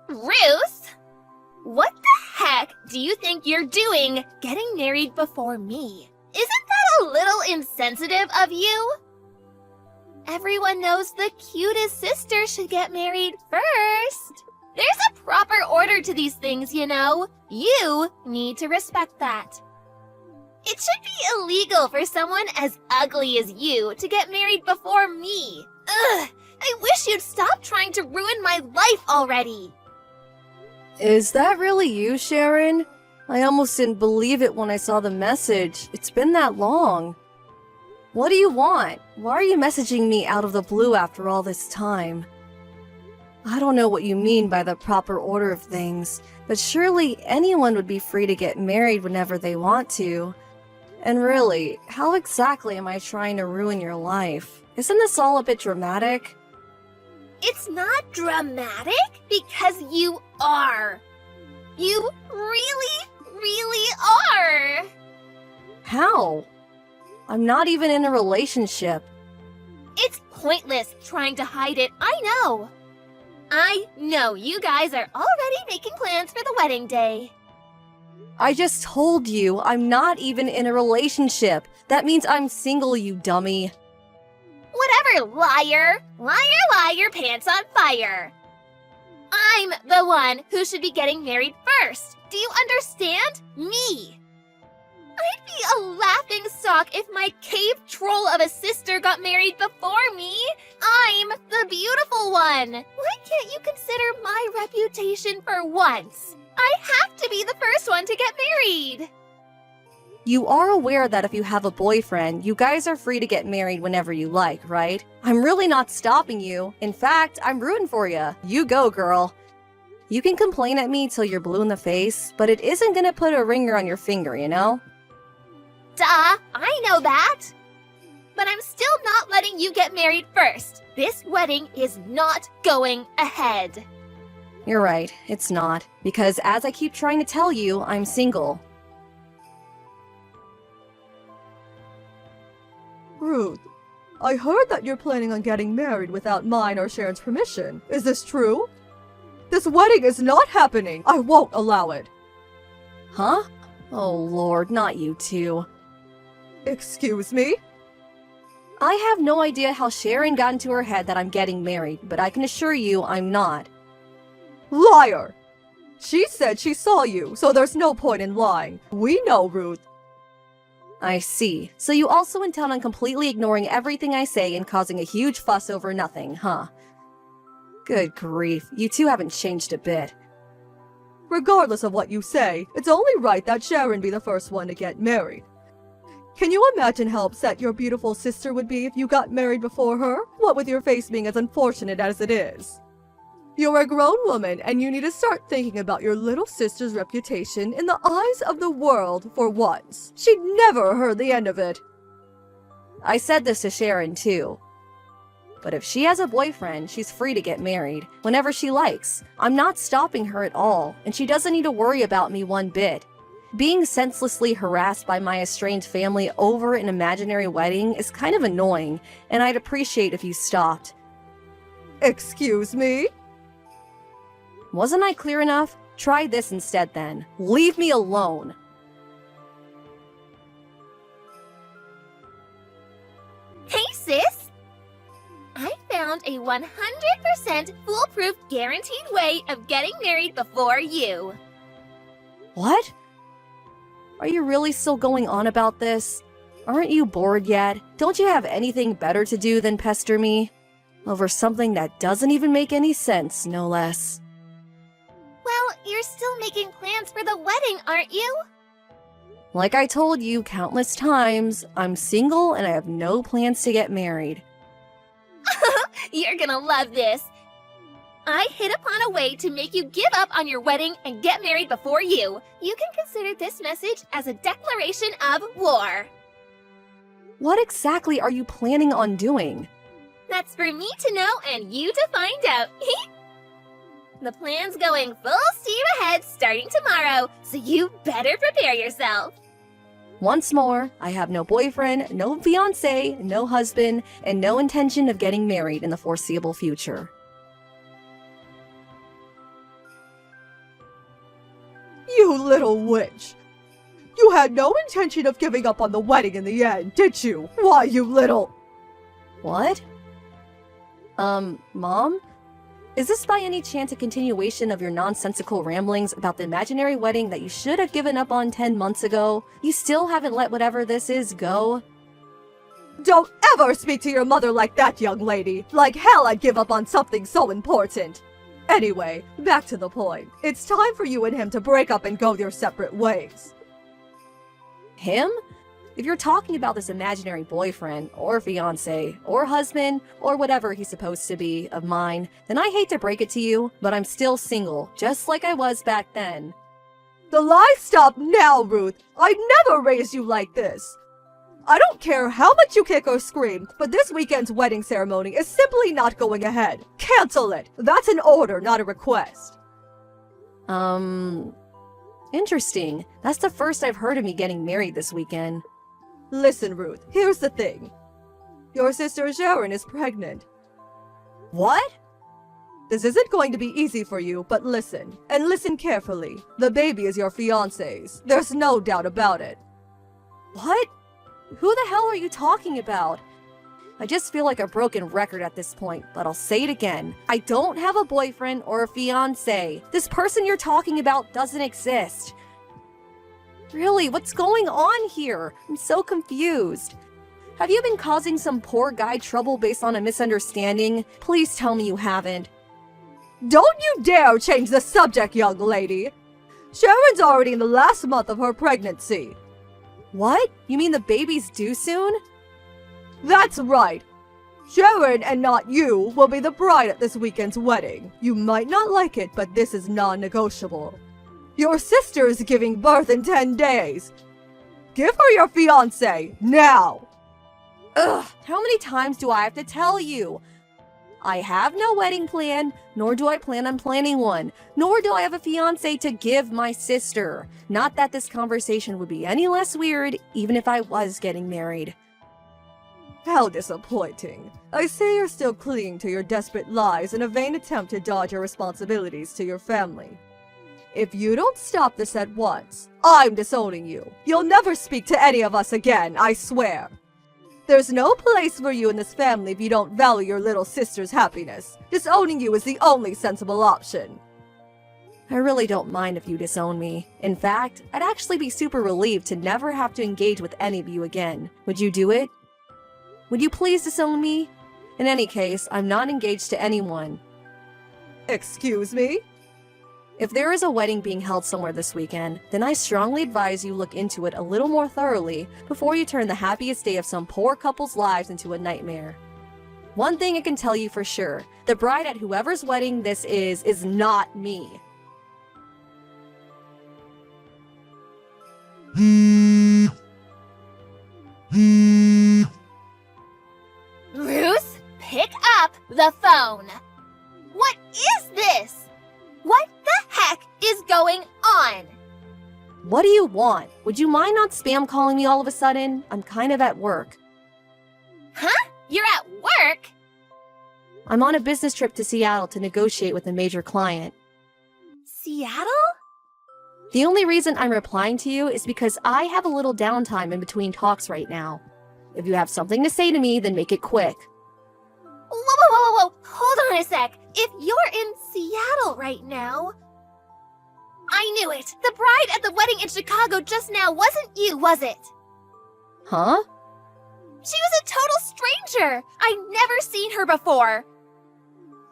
Ruth? What the heck do you think you're doing getting married before me? Isn't that a little insensitive of you? Everyone knows the cutest sister should get married first. There's a proper order to these things, you know. You need to respect that. It should be illegal for someone as ugly as you to get married before me. Ugh, I wish you'd stop trying to ruin my life already. Is that really you, Sharon? I almost didn't believe it when I saw the message. It's been that long. What do you want? Why are you messaging me out of the blue after all this time? I don't know what you mean by the proper order of things, but surely anyone would be free to get married whenever they want to. And really, how exactly am I trying to ruin your life? Isn't this all a bit dramatic? It's not dramatic because you are. You really are. How? I'm not even in a relationship. It's pointless trying to hide it, I know. I know you guys are already making plans for the wedding day. I just told you I'm not even in a relationship. That means I'm single, you dummy. Whatever, liar. Liar, pants on fire. I'm the one who should be getting married first. Do you understand? Me. I'd be a laughing stock if my cave troll of a sister got married before me. I'm the beautiful one. Why can't you consider my reputation for once? I have to be the first one to get married. You are aware that if you have a boyfriend, you guys are free to get married whenever you like, right? I'm really not stopping you. In fact, I'm rooting for you. You go, girl. You can complain at me till you're blue in the face, but it isn't gonna put a ringer on your finger, you know? Duh, I know that. But I'm still not letting you get married first. This wedding is not going ahead. You're right, it's not. Because as I keep trying to tell you, I'm single. Ruth, I heard that you're planning on getting married without mine or Sharon's permission. Is this true? This wedding is not happening. I won't allow it. Huh? Oh lord, not you two. Excuse me? I have no idea how Sharon got into her head that I'm getting married, but I can assure you I'm not. Liar! She said she saw you, so there's no point in lying. We know, Ruth. I see. So you also intend on completely ignoring everything I say and causing a huge fuss over nothing, huh? Good grief, you two haven't changed a bit. Regardless of what you say, it's only right that Sharon be the first one to get married. Can you imagine how upset your beautiful sister would be if you got married before her? What with your face being as unfortunate as it is. You're a grown woman, and you need to start thinking about your little sister's reputation in the eyes of the world for once. She'd never heard the end of it. I said this to Sharon too. But if she has a boyfriend, she's free to get married, whenever she likes. I'm not stopping her at all, and she doesn't need to worry about me one bit. Being senselessly harassed by my estranged family over an imaginary wedding is kind of annoying, and I'd appreciate if you stopped. Excuse me? Wasn't I clear enough? Try this instead then. Leave me alone. Hey, sis! I found a 100% foolproof guaranteed way of getting married before you. What? Are you really still going on about this? Aren't you bored yet? Don't you have anything better to do than pester me? Over something that doesn't even make any sense, no less. Well, you're still making plans for the wedding, aren't you? Like I told you countless times, I'm single and I have no plans to get married. You're gonna love this. I hit upon a way to make you give up on your wedding and get married before you. You can consider this message as a declaration of war. What exactly are you planning on doing? That's for me to know and you to find out. The plan's going full steam ahead starting tomorrow, so you better prepare yourself. Once more, I have no boyfriend, no fiancé, no husband, and no intention of getting married in the foreseeable future. You little witch! You had no intention of giving up on the wedding in the end, did you? Why, you little... What? Mom? Is this by any chance a continuation of your nonsensical ramblings about the imaginary wedding that you should have given up on 10 months ago? You still haven't let whatever this is go? Don't ever speak to your mother like that, young lady! Like hell I'd give up on something so important! Anyway, back to the point. It's time for you and him to break up and go your separate ways. Him? If you're talking about this imaginary boyfriend, or fiancé, or husband, or whatever he's supposed to be of mine, then I hate to break it to you, but I'm still single, just like I was back then. The lies stop now, Ruth! I never raised you like this! I don't care how much you kick or scream, but this weekend's wedding ceremony is simply not going ahead. Cancel it! That's an order, not a request. Interesting. That's the first I've heard of me getting married this weekend. Listen, Ruth, here's the thing. Your sister Sharon is pregnant. What? This isn't going to be easy for you, but listen, and listen carefully. The baby is your fiancé's. There's no doubt about it. What? Who the hell are you talking about? I just feel like a broken record at this point, but I'll say it again. I don't have a boyfriend or a fiancé. This person you're talking about doesn't exist. Really, what's going on here? I'm so confused. Have you been causing some poor guy trouble based on a misunderstanding? Please tell me you haven't. Don't you dare change the subject, young lady! Sharon's already in the last month of her pregnancy. What? You mean the baby's due soon? That's right. Sharon, and not you, will be the bride at this weekend's wedding. You might not like it, but this is non-negotiable. Your sister is giving birth in 10 days. Give her your fiancé, now! Ugh, how many times do I have to tell you? I have no wedding plan, nor do I plan on planning one, nor do I have a fiancé to give my sister. Not that this conversation would be any less weird, even if I was getting married. How disappointing. I see you're still clinging to your desperate lies in a vain attempt to dodge your responsibilities to your family. If you don't stop this at once, I'm disowning you. You'll never speak to any of us again, I swear. There's no place for you in this family if you don't value your little sister's happiness. Disowning you is the only sensible option. I really don't mind if you disown me. In fact, I'd actually be super relieved to never have to engage with any of you again. Would you do it? Would you please disown me? In any case, I'm not engaged to anyone. Excuse me? If there is a wedding being held somewhere this weekend, then I strongly advise you look into it a little more thoroughly before you turn the happiest day of some poor couple's lives into a nightmare. One thing I can tell you for sure, the bride at whoever's wedding this is not me. Ruth, pick up the phone. What is this? What the heck is going on? What do you want? Would you mind not spam calling me all of a sudden? I'm kind of at work. Huh? You're at work? I'm on a business trip to Seattle to negotiate with a major client. Seattle? The only reason I'm replying to you is because I have a little downtime in between talks right now. If you have something to say to me, then make it quick. Whoa. Hold on a sec. If you're in Seattle right now... I knew it. The bride at the wedding in Chicago just now wasn't you, was it? Huh? She was a total stranger. I'd never seen her before.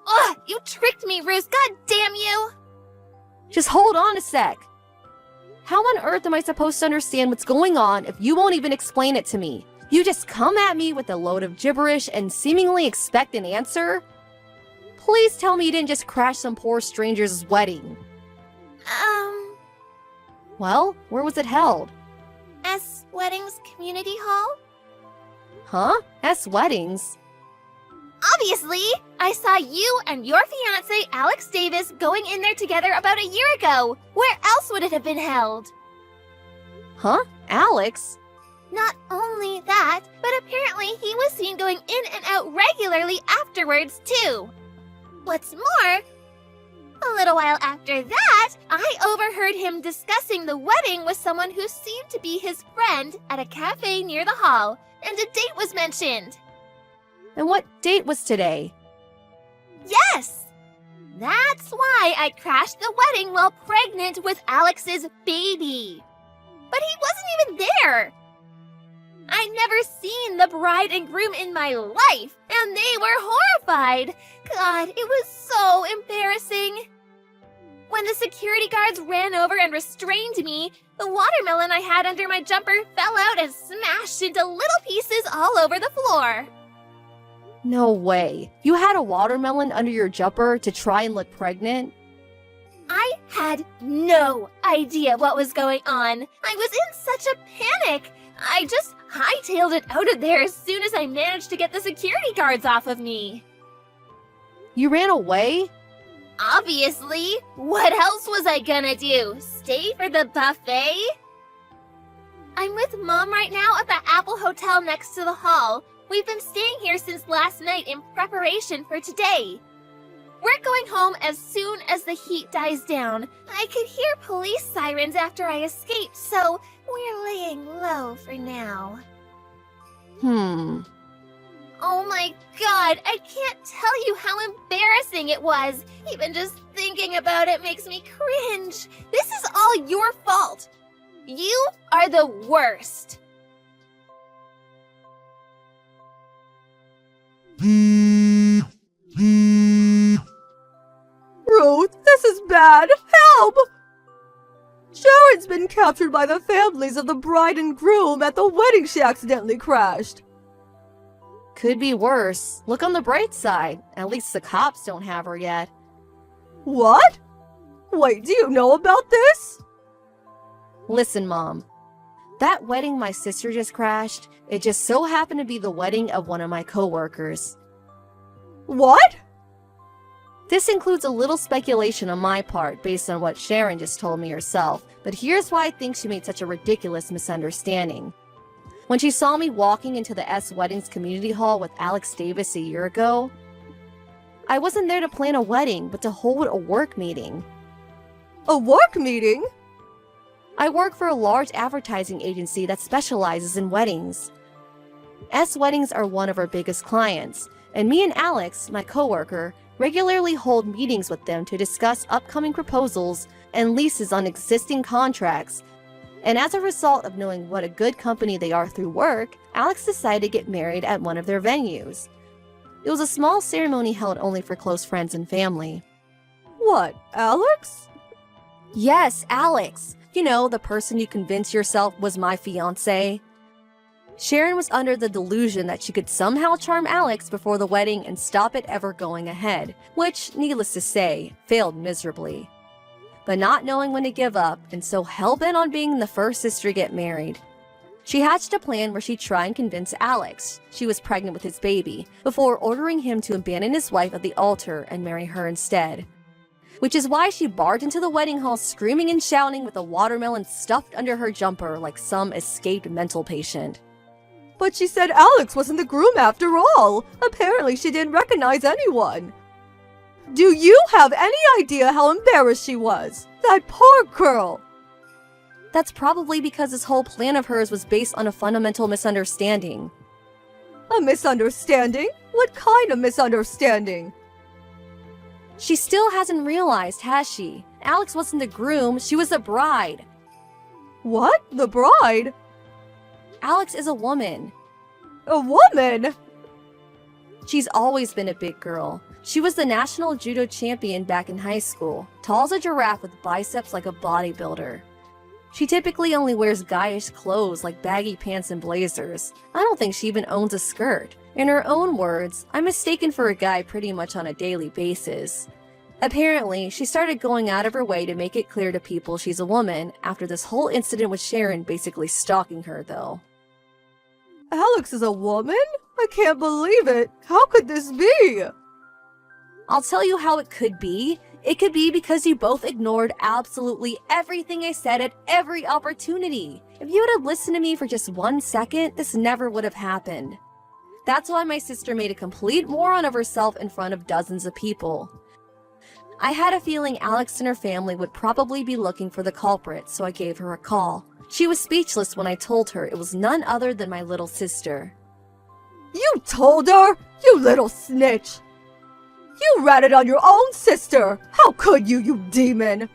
Ugh, you tricked me, Ruth. God damn you. Just hold on a sec. How on earth am I supposed to understand what's going on if you won't even explain it to me? You just come at me with a load of gibberish and seemingly expect an answer? Please tell me you didn't just crash some poor stranger's wedding. Well, where was it held? S Weddings Community Hall? Huh? S Weddings? Obviously! I saw you and your fiancé, Alex Davis, going in there together about a year ago. Where else would it have been held? Huh? Alex? Not only that, but apparently he was seen going in and out regularly afterwards, too. What's more... A little while after that, I overheard him discussing the wedding with someone who seemed to be his friend at a cafe near the hall, and a date was mentioned. And what date was today? Yes! That's why I crashed the wedding while pregnant with Alex's baby. But he wasn't even there. I'd never seen the bride and groom in my life, and they were horrified. God, it was so embarrassing. When the security guards ran over and restrained me, the watermelon I had under my jumper fell out and smashed into little pieces all over the floor. No way. You had a watermelon under your jumper to try and look pregnant? I had no idea what was going on. I was in such a panic. I just hightailed it out of there as soon as I managed to get the security guards off of me. You ran away? Obviously. What else was I gonna do? Stay for the buffet? I'm with Mom right now at the Apple Hotel next to the hall. We've been staying here since last night in preparation for today. We're going home as soon as the heat dies down. I could hear police sirens after I escaped, so we're laying low for now. Oh my god, I can't tell you how embarrassing it was. Even just thinking about it makes me cringe. This is all your fault. You are the worst. Ruth, this is bad. Help! Sharon's been captured by the families of the bride and groom at the wedding she accidentally crashed. Could be worse. Look on the bright side. At least the cops don't have her yet. What? Wait, do you know about this? Listen, Mom. That wedding my sister just crashed, it just so happened to be the wedding of one of my coworkers. What? This includes a little speculation on my part based on what Sharon just told me herself, but here's why I think she made such a ridiculous misunderstanding. When she saw me walking into the S Weddings community hall with Alex Davis a year ago, I wasn't there to plan a wedding, but to hold a work meeting. A work meeting? I work for a large advertising agency that specializes in weddings. S Weddings are one of our biggest clients, and me and Alex, my coworker, regularly hold meetings with them to discuss upcoming proposals and leases on existing contracts. And as a result of knowing what a good company they are through work, Alex decided to get married at one of their venues. It was a small ceremony held only for close friends and family. What, Alex? Yes, Alex. You know, the person you convinced yourself was my fiancé. Sharon was under the delusion that she could somehow charm Alex before the wedding and stop it ever going ahead, which, needless to say, failed miserably. But not knowing when to give up, and so hell-bent on being the first sister to get married, she hatched a plan where she'd try and convince Alex she was pregnant with his baby, before ordering him to abandon his wife at the altar and marry her instead. Which is why she barged into the wedding hall screaming and shouting with a watermelon stuffed under her jumper like some escaped mental patient. But she said Alex wasn't the groom after all. Apparently she didn't recognize anyone. Do you have any idea how embarrassed she was? That poor girl. That's probably because this whole plan of hers was based on a fundamental misunderstanding. A misunderstanding? What kind of misunderstanding? She still hasn't realized, has she? Alex wasn't the groom, she was the bride. What? The bride? Alex is a woman. A woman? She's always been a big girl. She was the national judo champion back in high school, tall as a giraffe with biceps like a bodybuilder. She typically only wears guyish clothes like baggy pants and blazers. I don't think she even owns a skirt. In her own words, I'm mistaken for a guy pretty much on a daily basis. Apparently, she started going out of her way to make it clear to people she's a woman after this whole incident with Sharon basically stalking her, though. Alex is a woman? I can't believe it. How could this be? I'll tell you how it could be. It could be because you both ignored absolutely everything I said at every opportunity. If you would have listened to me for just 1 second, this never would have happened. That's why my sister made a complete moron of herself in front of dozens of people. I had a feeling Alex and her family would probably be looking for the culprit, so I gave her a call. She was speechless when I told her it was none other than my little sister. You told her? You little snitch! You ratted on your own sister! How could you, you demon?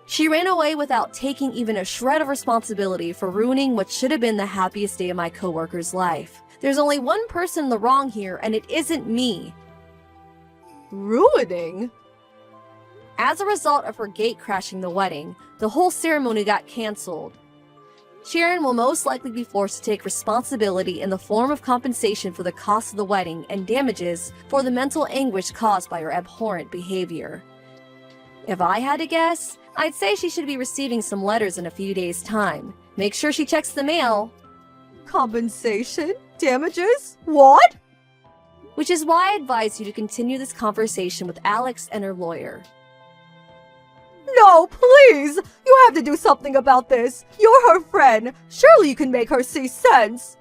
She ran away without taking even a shred of responsibility for ruining what should have been the happiest day of my coworker's life. There's only one person in the wrong here, and it isn't me. Ruining? As a result of her gate crashing the wedding, the whole ceremony got cancelled. Sharon will most likely be forced to take responsibility in the form of compensation for the cost of the wedding and damages for the mental anguish caused by her abhorrent behavior. If I had to guess, I'd say she should be receiving some letters in a few days' time. Make sure she checks the mail. Compensation? Damages? What? Which is why I advise you to continue this conversation with Alex and her lawyer. No, please! You have to do something about this! You're her friend! Surely you can make her see sense!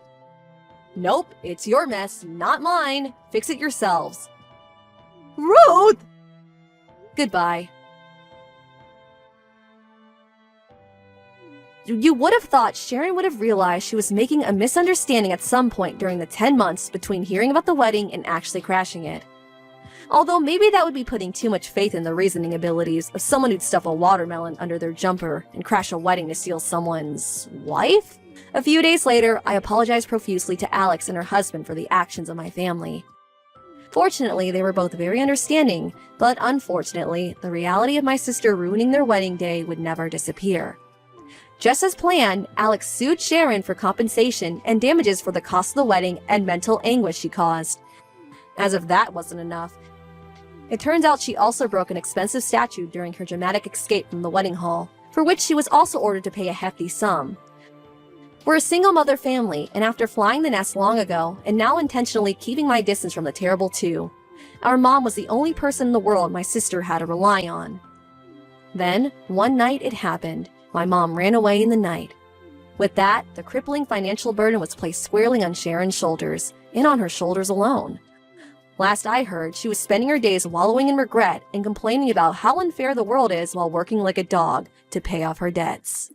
Nope, it's your mess, not mine. Fix it yourselves. Ruth! Goodbye. You would have thought Sharon would have realized she was making a misunderstanding at some point during the 10 months between hearing about the wedding and actually crashing it. Although maybe that would be putting too much faith in the reasoning abilities of someone who'd stuff a watermelon under their jumper and crash a wedding to steal someone's wife? A few days later, I apologized profusely to Alex and her husband for the actions of my family. Fortunately, they were both very understanding, but unfortunately, the reality of my sister ruining their wedding day would never disappear. Just as planned, Alex sued Sharon for compensation and damages for the cost of the wedding and mental anguish she caused. As if that wasn't enough, it turns out she also broke an expensive statue during her dramatic escape from the wedding hall, for which she was also ordered to pay a hefty sum. We're a single-mother family, and after flying the nest long ago, and now intentionally keeping my distance from the terrible two, our mom was the only person in the world my sister had to rely on. Then, one night it happened. My mom ran away in the night. With that, the crippling financial burden was placed squarely on Sharon's shoulders, and on her shoulders alone. Last I heard, she was spending her days wallowing in regret and complaining about how unfair the world is while working like a dog to pay off her debts.